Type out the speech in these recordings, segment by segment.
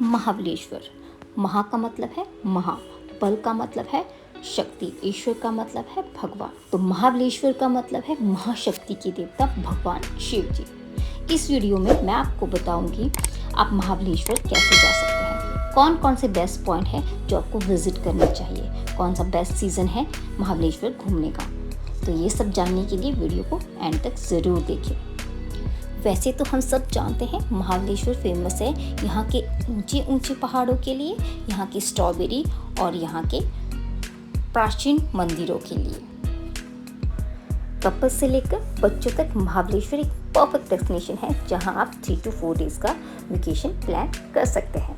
महाबलेश्वर। महा का मतलब है महा, बल का मतलब है शक्ति, ईश्वर का मतलब है भगवान। तो महाबलेश्वर का मतलब है महाशक्ति के देवता भगवान शिव जी। इस वीडियो में मैं आपको बताऊंगी आप महाबलेश्वर कैसे जा सकते हैं, कौन कौन से बेस्ट पॉइंट है जो आपको विजिट करना चाहिए, कौन सा बेस्ट सीज़न है महाबलेश्वर घूमने का। तो ये सब जानने के लिए वीडियो को एंड तक ज़रूर देखें। वैसे तो हम सब जानते हैं महाबलेश्वर फेमस है यहाँ के ऊंचे ऊंचे पहाड़ों के लिए, यहाँ की स्ट्रॉबेरी और यहाँ के प्राचीन मंदिरों के लिए। कपल्स से लेकर बच्चों तक महाबलेश्वर एक परफेक्ट डेस्टिनेशन है जहाँ आप 3 to 4 डेज का वेकेशन प्लान कर सकते हैं।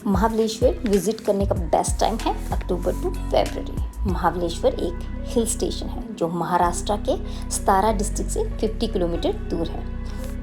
महाबलेश्वर विजिट करने का बेस्ट टाइम है अक्टूबर टू फरवरी। महाबलेश्वर एक हिल स्टेशन है जो महाराष्ट्र के सतारा डिस्ट्रिक्ट से 50 किलोमीटर दूर है।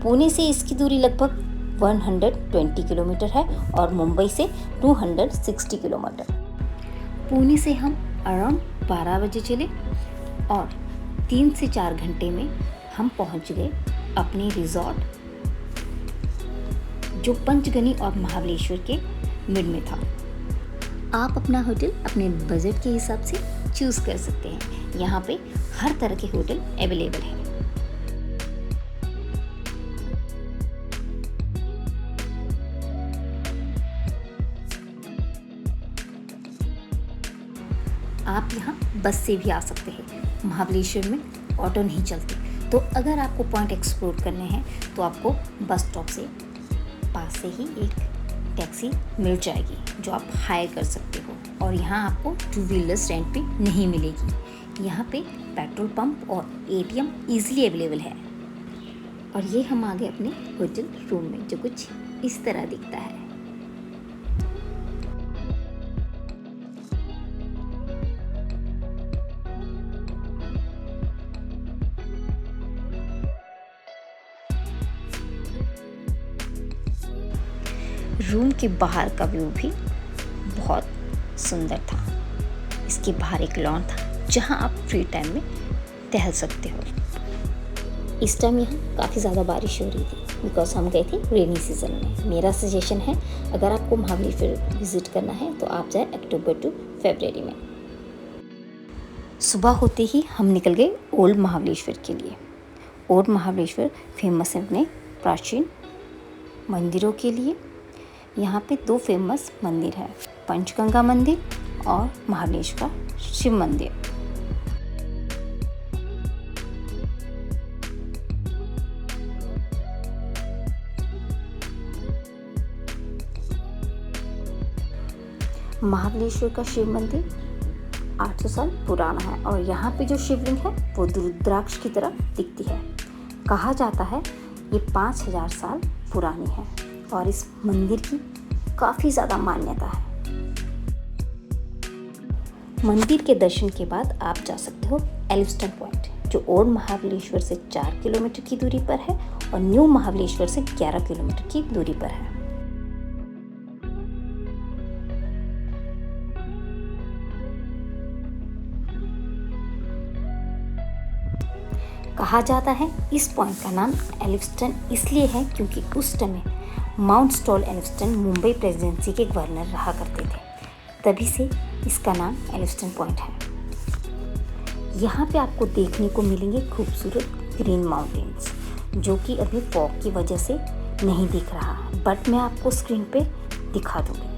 पुणे से इसकी दूरी लगभग 120 किलोमीटर है और मुंबई से 260 किलोमीटर। पुणे से हम अराउंड 12 बजे चले और 3 से 4 घंटे में हम पहुंच गए अपने रिजॉर्ट जो पंचगनी और महाबलेश्वर के मिड में था। आप अपना होटल अपने बजट के हिसाब से चूज कर सकते हैं। यहाँ पे हर तरह के होटल अवेलेबल हैं। आप यहाँ बस से भी आ सकते हैं। महाबलेश्वर में ऑटो नहीं चलते, तो अगर आपको पॉइंट एक्सप्लोर करने हैं तो आपको बस स्टॉप से पास से ही एक टैक्सी मिल जाएगी जो आप हायर कर सकते हो। और यहाँ आपको 2 व्हीलर्स रेंट पे नहीं मिलेगी। यहाँ पे पेट्रोल पंप और ATM ईजिली अवेलेबल है। और ये हम आ गए अपने होटल रूम में जो कुछ इस तरह दिखता है। रूम के बाहर का व्यू भी बहुत सुंदर था। इसके बाहर एक लॉन था जहां आप फ्री टाइम में टहल सकते हो। इस टाइम यहाँ काफ़ी ज़्यादा बारिश हो रही थी बिकॉज हम गए थे रेनी सीज़न में। मेरा सजेशन है अगर आपको महाबलेश्वर विज़िट करना है तो आप जाए अक्टूबर टू फरवरी में। सुबह होते ही हम निकल गए ओल्ड महाबलेश्वर के लिए। ओल्ड महाबलेश्वर फेमस है अपने प्राचीन मंदिरों के लिए। यहाँ पे 2 फेमस मंदिर है, पंचगंगा मंदिर और महाबलेश्वर शिव मंदिर। महाबलेश्वर का शिव मंदिर 800 साल पुराना है और यहाँ पे जो शिवलिंग है वो रुद्राक्ष की तरह दिखती है। कहा जाता है ये 5000 साल पुरानी है और इस मंदिर की काफ़ी ज़्यादा मान्यता है। मंदिर के दर्शन के बाद आप जा सकते हो एलिफेंट पॉइंट जो ओल्ड महाबलेश्वर से 4 किलोमीटर की दूरी पर है और न्यू महाबलेश्वर से 11 किलोमीटर की दूरी पर है। कहा जाता है इस पॉइंट का नाम एलिफेंट इसलिए है क्योंकि उस समय mount stall elephant Mumbai presidency के गवर्नर रहा करते थे, तभी से इसका नाम एलिफेंट पॉइंट है। यहाँ पे आपको देखने को मिलेंगे खूबसूरत ग्रीन माउंटेन्स जो कि अभी फॉग की वजह से नहीं दिख रहा, बट मैं आपको स्क्रीन पे दिखा दूँगी।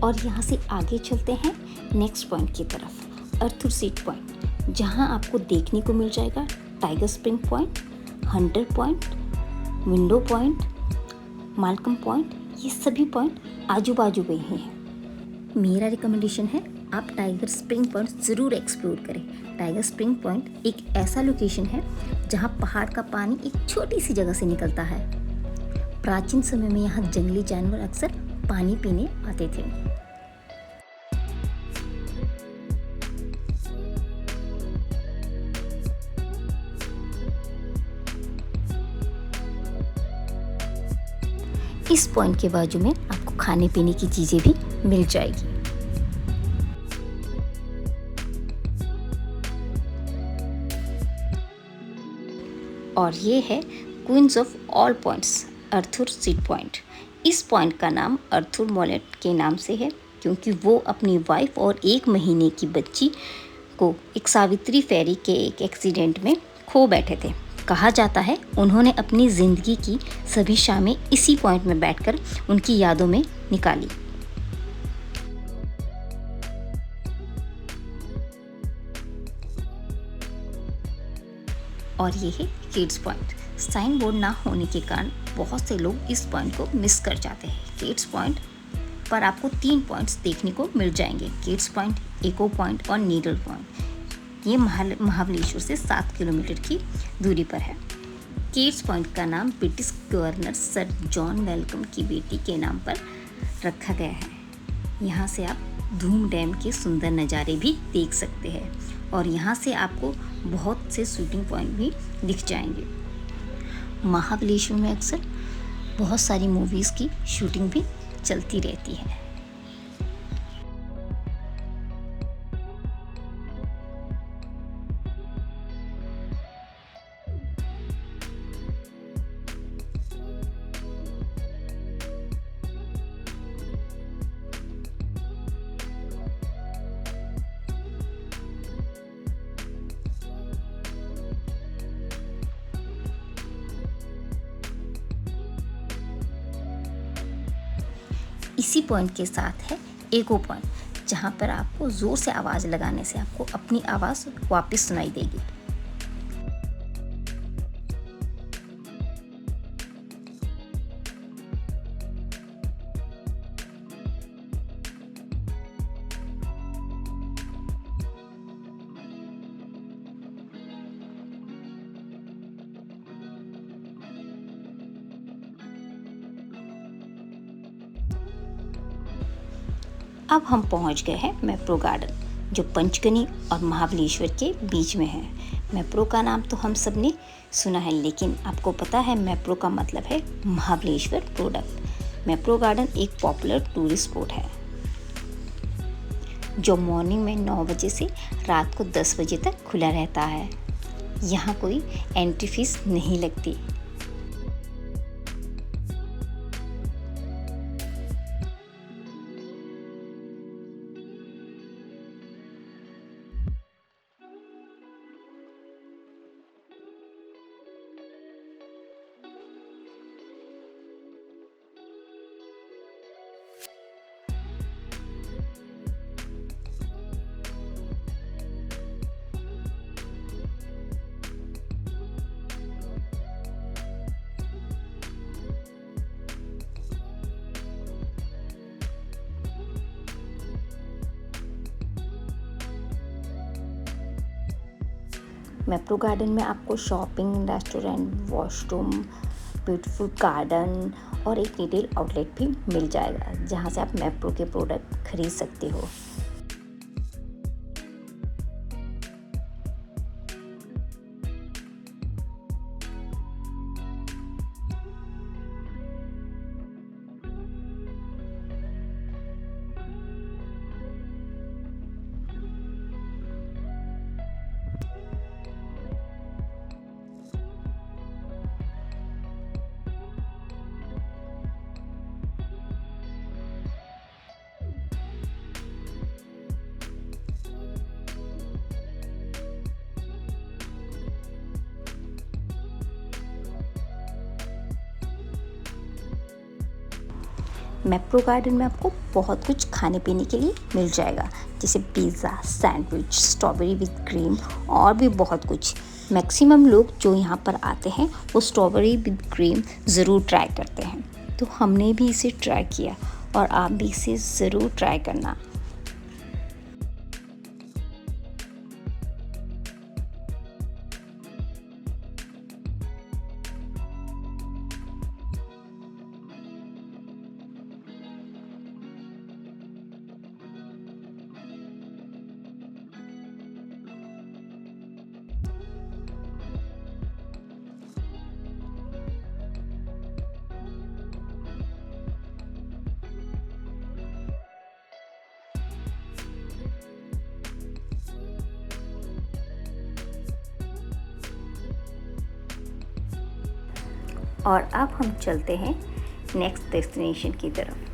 और यहाँ से आगे चलते हैं नेक्स्ट पॉइंट की तरफ, अर्थुर सीट पॉइंट, जहाँ आपको देखने को मिल जाएगा tiger spring point, Hunter point, window point, Malcolm point. ये सभी पॉइंट आजू बाजू में ही हैं। मेरा रिकमेंडेशन है आप टाइगर स्प्रिंग पॉइंट ज़रूर एक्सप्लोर करें। टाइगर स्प्रिंग पॉइंट एक ऐसा लोकेशन है जहाँ पहाड़ का पानी एक छोटी सी जगह से निकलता है। प्राचीन समय में यहाँ जंगली जानवर अक्सर पानी पीने आते थे। इस पॉइंट के बाजू में आपको खाने पीने की चीज़ें भी मिल जाएगी। और ये है queens of all points, Arthur seat point. इस पॉइंट का नाम अर्थुर मोलेट के नाम से है क्योंकि वो अपनी वाइफ और 1 महीने की बच्ची को एक सावित्री फेरी के एक एक्सीडेंट में खो बैठे थे। कहा जाता है उन्होंने अपनी ज़िंदगी की सभी शामें इसी पॉइंट में बैठकर उनकी यादों में निकाली। और ये है किड्स पॉइंट। साइन बोर्ड ना होने के कारण बहुत से लोग इस पॉइंट को मिस कर जाते हैं। किड्स पॉइंट पर आपको 3 पॉइंट्स देखने को मिल जाएंगे, किड्स पॉइंट, इको पॉइंट और नीडल पॉइंट। ये महाबलेश्वर से 7 किलोमीटर की दूरी पर है। किड्स पॉइंट का नाम British governor sir John welcome की बेटी के नाम पर रखा गया है। यहाँ से आप धूम डैम के सुंदर नज़ारे भी देख सकते हैं और यहाँ से आपको बहुत से शूटिंग पॉइंट भी दिख जाएंगे। महाबलेश्वर में अक्सर बहुत सारी मूवीज़ की शूटिंग भी चलती रहती है। इसी पॉइंट के साथ है एको पॉइंट, जहाँ पर आपको ज़ोर से आवाज़ लगाने से आपको अपनी आवाज़ वापस सुनाई देगी। अब हम पहुंच गए हैं मैप्रो गार्डन, जो पंचगनी और महाबलेश्वर के बीच में है। मैप्रो का नाम तो हम सब ने सुना है, लेकिन आपको पता है मैप्रो का मतलब है महाबलेश्वर प्रोडक्ट। मैप्रो गार्डन एक पॉपुलर टूरिस्ट स्पॉट है जो मॉर्निंग में 9 बजे से रात को 10 बजे तक खुला रहता है। यहाँ कोई एंट्री फीस नहीं लगती। मैप्रो गार्डन में आपको shopping, restaurant, washroom, beautiful garden और एक रिटेल आउटलेट भी मिल जाएगा, जहां से आप मैप्रो के प्रोडक्ट खरीद सकते हो। मैप्रो गार्डन में आपको बहुत कुछ खाने पीने के लिए मिल जाएगा, जैसे pizza, sandwich, strawberry with cream और भी बहुत कुछ। मैक्सिमम लोग जो यहाँ पर आते हैं वो स्ट्रॉबेरी विद क्रीम ज़रूर ट्राई करते हैं, तो हमने भी इसे ट्राई किया और आप भी इसे ज़रूर ट्राई करना। और अब हम चलते हैं नेक्स्ट डेस्टिनेशन की तरफ।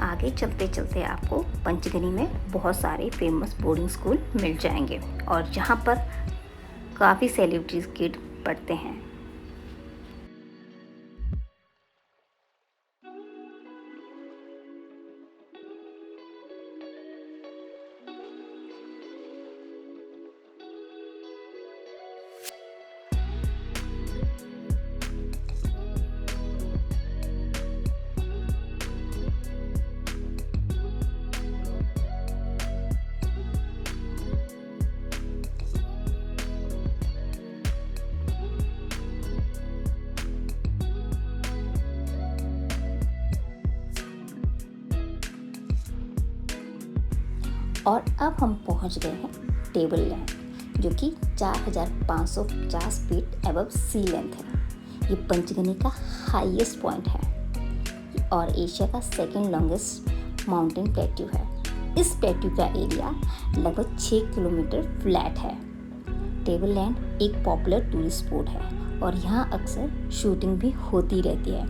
आगे चलते चलते आपको पंचगनी में बहुत सारे फेमस बोर्डिंग स्कूल मिल जाएंगे और जहाँ पर काफ़ी सेलिब्रिटीज़ किड पढ़ते हैं। और अब हम पहुंच गए हैं टेबल लैंड, जो कि 4550 फीट एबव सी लेंथ है। ये पंचगनी का हाईएस्ट पॉइंट है और एशिया का सेकंड लॉन्गेस्ट माउंटेन प्लेट्यू है। इस प्लेट्यू का एरिया लगभग 6 किलोमीटर फ्लैट है। टेबल लैंड एक पॉपुलर टूरिस्ट स्पॉट है और यहाँ अक्सर शूटिंग भी होती रहती है।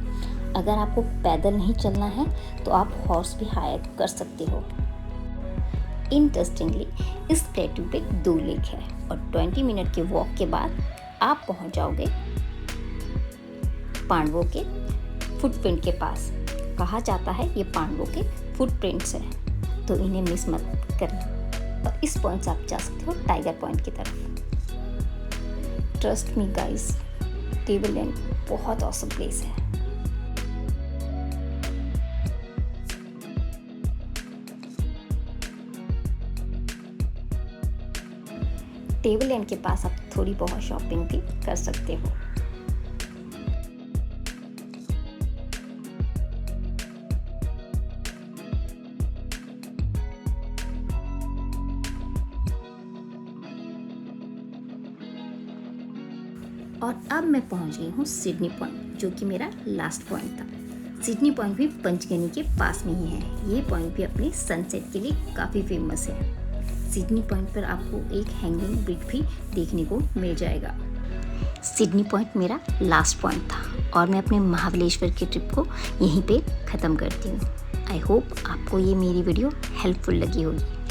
अगर आपको पैदल नहीं चलना है तो आप हॉर्स भी हायर कर सकते हो। इंटरेस्टिंगली इस प्लेट्यू पे 2 लेक है और 20 मिनट के वॉक के बाद आप पहुंच जाओगे पांडवों के फुटप्रिंट के पास। कहा जाता है ये पांडवों के फुटप्रिंट्स हैं, तो इन्हें मिस मत करना। और इस पॉइंट से आप जा सकते हो टाइगर पॉइंट की तरफ। Trust me guys, table land बहुत ऑसम प्लेस है। टेबल लैंड के पास आप थोड़ी बहुत शॉपिंग भी कर सकते हो। और अब मैं पहुंच गई हूँ सिडनी पॉइंट, जो कि मेरा लास्ट पॉइंट था। सिडनी पॉइंट भी पंचगनी के पास में ही है। ये पॉइंट भी अपने सनसेट के लिए काफ़ी फेमस है। सिडनी पॉइंट पर आपको एक हैंगिंग ब्रिज भी देखने को मिल जाएगा। सिडनी पॉइंट मेरा लास्ट पॉइंट था और मैं अपने महाबलेश्वर की ट्रिप को यहीं पे ख़त्म करती हूँ। आई होप आपको ये मेरी वीडियो हेल्पफुल लगी होगी।